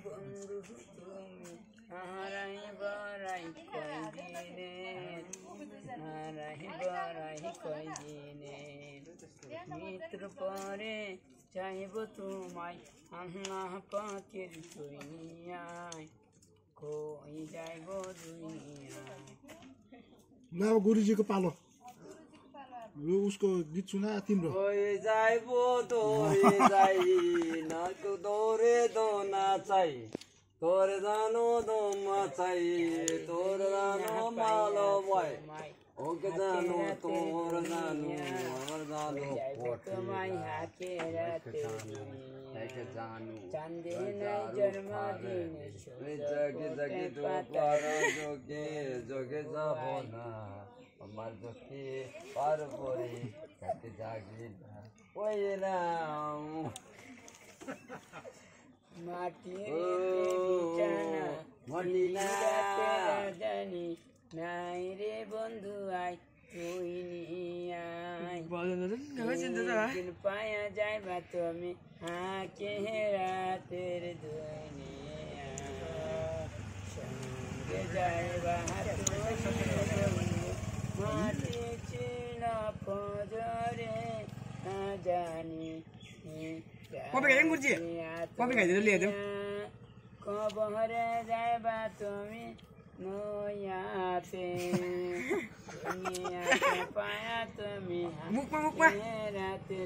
বন্ধু তুমি হারাই বড়াই কয়দিনের হারাই বড়াই কয়দিনের মিত্র পরে চাইব তোমায় আল্লাহ পাকের দুনিয়ায় কই যাইব দুনিয়ায়। ना गुरु जी को पालो वो उसको गीत सुना तिम्रो कोई जाइबो तोरे जाई ना तो तोरे दो ना चाहि तोरे जानो दो मा चाहि तोरे जानो मालो भाई ओके जानो तोर जानो हमर जानो তোমায় হাতে রাতে के जानो চাঁদে নাই জন্মদিন जगे जगे तो पारा जोगे जाबो ना আমার চোখে পার পরে কাটে জাগে না ওই রাম মাটির বিছানা মাটিতে রাজধানী নাই রে বন্ধু আয় তুই নিয়ে আয় দিন পায়া যাইবা তুমি হাকে রাতের দুনিয়া সঙ্গে যাইবা মাটি ছিল ফজরে জানি কবরে যাইবা তুমি নয়াতে দুনিয়াতে পায়া তুমি রাতে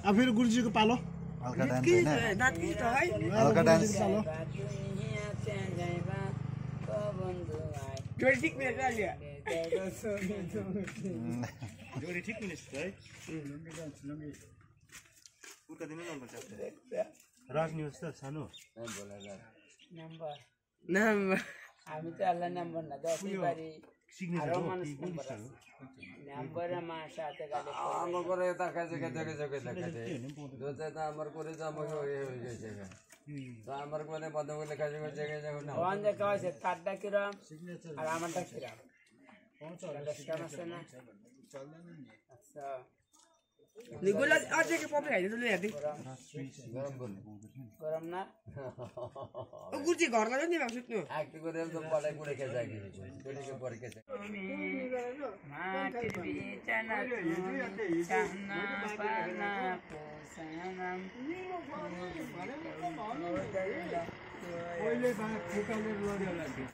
अब फिर गुरु जी को पालो हल्का डांस है ना हल्का डांस जोड़ी ठीक मिनट आ गया जोड़ी ठीक मिनट है उनका दिन नंबर चाहते हैं राज न्यूज़ तो सानो नंबर हामी त अल्लाह नंबर ना दस बारी आरो मानुस नंबर नंबर मा साथे गाले আমার করে তাকা জায়গা জায়গা জায়গা দেখাতে দোতে তা আমার করে আমাকে হয়ে গেছে তা আমার করে বন্ধ করে কাজ করে জায়গা জায়গা না ওয়ান যে কাছে তারটা কিরাম আর আমারটা কিরাম আন্ডারস্ট্যান্ড আছে না আচ্ছা নিগুলা আজকে কে পপে খাইতে তুই এদি গরম না ও গুজি ঘর লাগা নি বাসুত নো একটু করে তো পড়ে পড়ে কে জায়গা করে কে পড়ে কে মাটির বিছানা চাহনা পানা পোসানাম पहिले फोकाले लड्यो